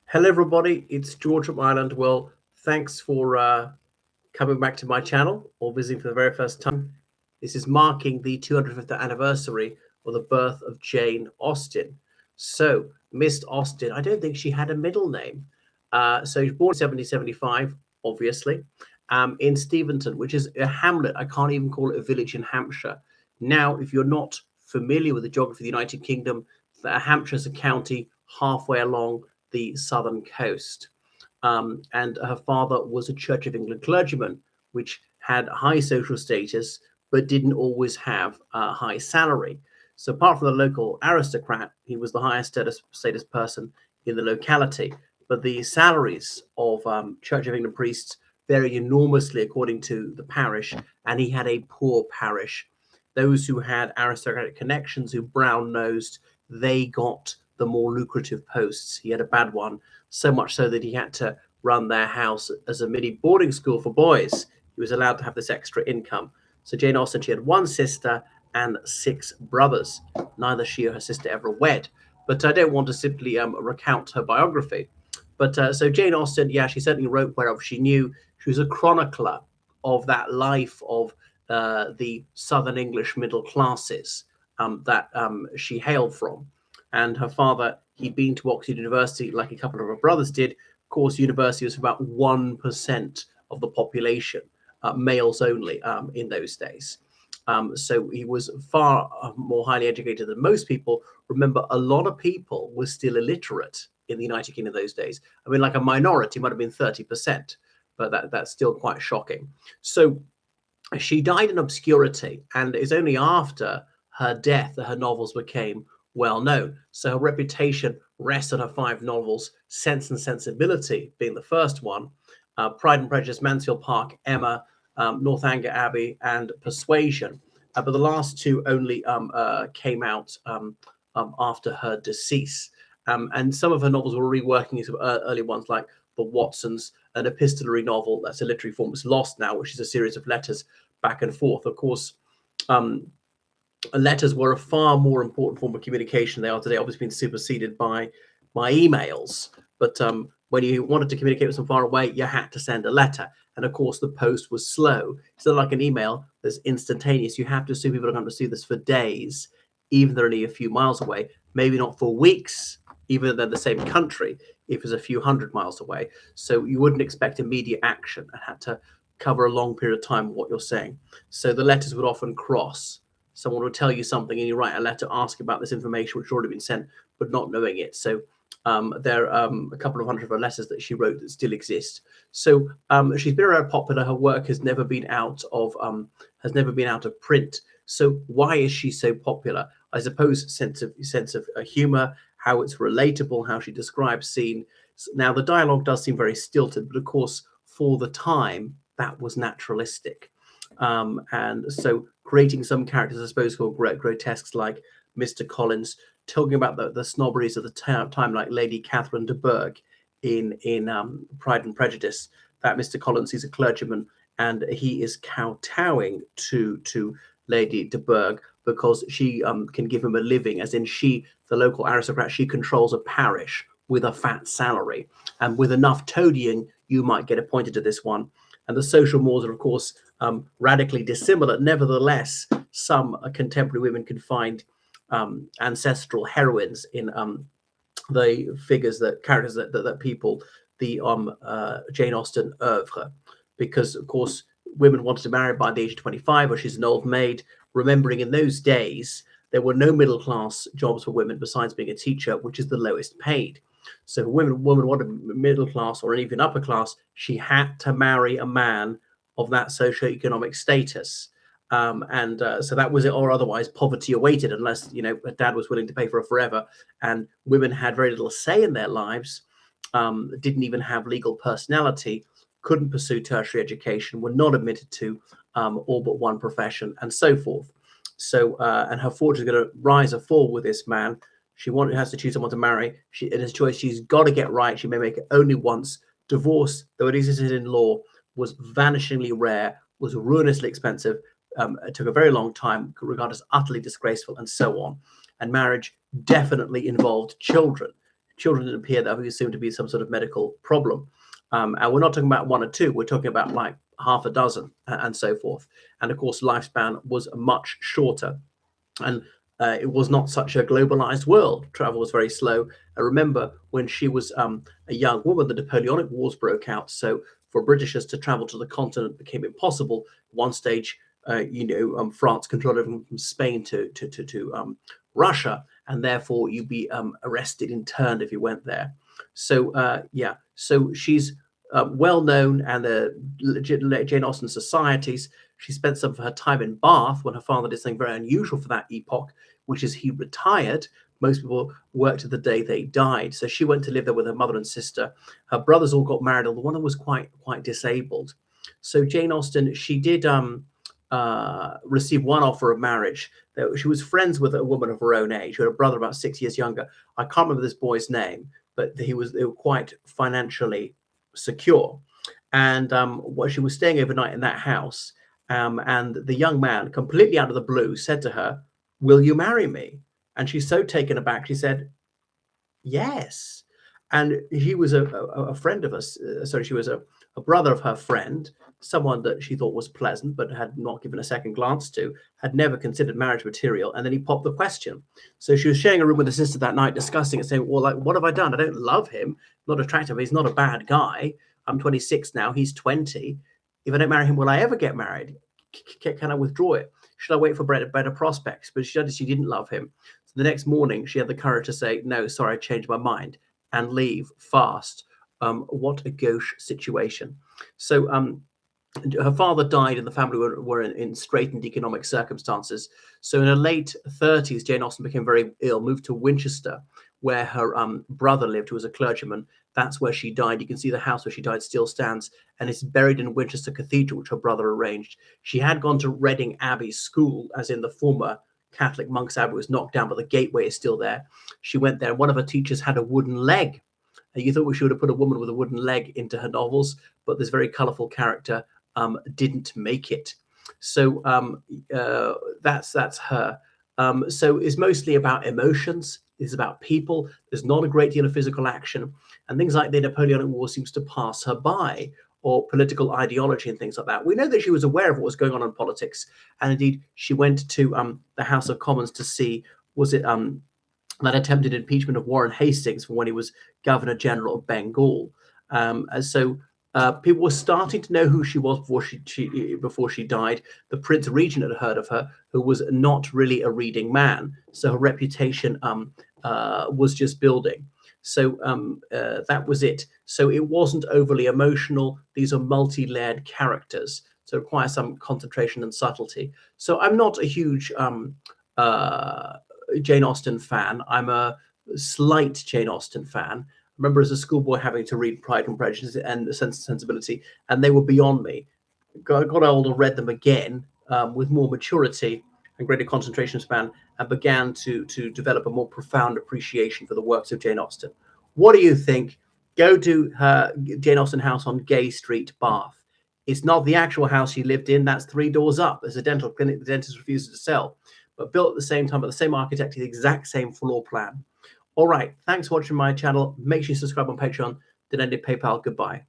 Hello, everybody. It's George from Ireland. Well, thanks for coming back to my channel or visiting for the very first time. This is marking the 250th anniversary of the birth of Jane Austen. So, Miss Austen, I don't think she had a middle name. So, she was born in 1775, obviously, in Steventon, which is a hamlet. I can't even call it a village in Hampshire. Now, if you're not familiar with the geography of the United Kingdom, Hampshire is a county halfway along the southern coast. And her father was a Church of England clergyman, which had high social status but didn't always have a high salary. So, apart from the local aristocrat, he was the highest status person in the locality. But the salaries of Church of England priests varied enormously according to the parish, and he had a poor parish. Those who had aristocratic connections, who brown nosed, they got the more lucrative posts. He had a bad one, so much so that he had to run their house as a mini boarding school for boys. He was allowed to have this extra income. So Jane Austen, she had one sister and six brothers. Neither she or her sister ever wed. But I don't want to simply recount her biography. But so Jane Austen, yeah, she certainly wrote wherever she knew. She was a chronicler of that life of the Southern English middle classes that she hailed from. And her father, he'd been to Oxford University like a couple of her brothers did. Of course, university was about 1% of the population, males only in those days. So he was far more highly educated than most people. Remember, a lot of people were still illiterate in the United Kingdom those days. I mean, like a minority might have been 30%, but that's still quite shocking. So she died in obscurity, and it's only after her death that her novels became well known. So her reputation rests on her five novels, Sense and Sensibility being the first one, Pride and Prejudice, Mansfield Park, Emma, Northanger Abbey, and Persuasion. But the last two only came out after her decease. And some of her novels were reworking some early ones like The Watsons, an epistolary novel that's a literary form that's lost now, which is a series of letters back and forth. Of course, letters were a far more important form of communication than they are today, obviously been superseded by emails. But when you wanted to communicate with someone far away, you had to send a letter. And of course, the post was slow. It's not like an email that's instantaneous. You have to assume people are going to receive this for days, even though they're only a few miles away, maybe not for weeks, even though they're the same country, if it's a few hundred miles away. So you wouldn't expect immediate action and had to cover a long period of time what you're saying. So the letters would often cross. Someone would tell you something and you write a letter asking about this information which had already been sent, but not knowing it. So there are a couple of hundred of her letters that she wrote that still exist. So she's been very popular. Her work has never been out of print. So why is she so popular? I suppose sense of humor, how it's relatable, how she describes scene. Now the dialogue does seem very stilted, but of course for the time that was naturalistic. And so creating some characters, I suppose, called grotesques, like Mr. Collins, talking about the snobberies of the time, like Lady Catherine de Bourgh in Pride and Prejudice. That Mr. Collins, he's a clergyman, and he is kowtowing to Lady de Bourgh because she can give him a living, as in she, the local aristocrat, she controls a parish with a fat salary, and with enough toadying, you might get appointed to this one. And the social mores are, of course, radically dissimilar. Nevertheless, some contemporary women can find ancestral heroines in the characters that people the Jane Austen oeuvre, because of course women wanted to marry by the age of 25, or she's an old maid. Remembering in those days there were no middle class jobs for women besides being a teacher, which is the lowest paid. So if a woman wanted middle class or even upper class, she had to marry a man of that socioeconomic status. So that was it, or otherwise poverty awaited, unless her dad was willing to pay for her forever. And women had very little say in their lives, didn't even have legal personality, couldn't pursue tertiary education, were not admitted to all but one profession, and so forth. So and her fortune is going to rise or fall with this man. She has to choose someone to marry. It is a choice she's got to get right. She may make it only once. Divorce, though it existed in law, was vanishingly rare, was ruinously expensive. It took a very long time, regarded as utterly disgraceful, and so on. And marriage definitely involved children. children didn't appear that we assumed to be some sort of medical problem. And we're not talking about one or two, we're talking about like half a dozen and so forth. And of course, lifespan was much shorter. And it was not such a globalized world. Travel was very slow. I remember when she was a young woman, the Napoleonic Wars broke out. So for Britishers to travel to the continent became impossible. One stage, France controlled everything from Spain to Russia, and therefore you'd be arrested, interned if you went there. So so she's well known, and the Jane Austen societies. She spent some of her time in Bath when her father did something very unusual for that epoch, which is he retired. Most people worked to the day they died. So she went to live there with her mother and sister. Her brothers all got married, although one of them was quite disabled. So Jane Austen, she did receive one offer of marriage. She was friends with a woman of her own age, who had a brother about 6 years younger. I can't remember this boy's name, but they were quite financially secure. And she was staying overnight in that house. And the young man, completely out of the blue, said to her, "Will you marry me?" And she's so taken aback, she said, "Yes." And he was a friend of us. Sorry, she was a brother of her friend, someone that she thought was pleasant, but had not given a second glance to, had never considered marriage material. And then he popped the question. So she was sharing a room with her sister that night, discussing it, saying, "Well, like, what have I done? I don't love him. Not attractive. He's not a bad guy. I'm 26 now. He's 20. If I don't marry him, will I ever get married? Can I withdraw it? Should I wait for better prospects?" But she didn't love him. So the next morning, she had the courage to say, "No, sorry, I changed my mind," and leave fast. What a gauche situation. So her father died, and the family were in straitened economic circumstances. So in her late 30s, Jane Austen became very ill, moved to Winchester, where her brother lived, who was a clergyman. That's where she died. You can see the house where she died still stands, and it's buried in Winchester Cathedral, which her brother arranged. She had gone to Reading Abbey School, as in the former Catholic monks' abbey was knocked down, but the gateway is still there. She went there, and one of her teachers had a wooden leg. And you thought we should have put a woman with a wooden leg into her novels, but this very colourful character didn't make it. So that's her. So it's mostly about emotions. It's about people. There's not a great deal of physical action, and things like the Napoleonic War seems to pass her by, or political ideology and things like that. We know that she was aware of what was going on in politics, and indeed she went to the House of Commons to see, was it that attempted impeachment of Warren Hastings when he was Governor General of Bengal. And so people were starting to know who she was before she died. The Prince Regent had heard of her, who was not really a reading man, so her reputation was just building. So that was it. So it wasn't overly emotional. These are multi-layered characters, so it requires some concentration and subtlety. So I'm not a huge Jane Austen fan. I'm a slight Jane Austen fan. I remember as a schoolboy having to read Pride and Prejudice and Sense and Sensibility, and they were beyond me. Got older, read them again with more maturity and greater concentration span, and began to develop a more profound appreciation for the works of Jane Austen. What do you think? Go to her Jane Austen house on Gay Street, Bath. It's not the actual house she lived in. That's 3 doors up. There's a dental clinic the dentist refuses to sell, but built at the same time by the same architect, the exact same floor plan. All right. Thanks for watching my channel. Make sure you subscribe on Patreon. Then end PayPal. Goodbye.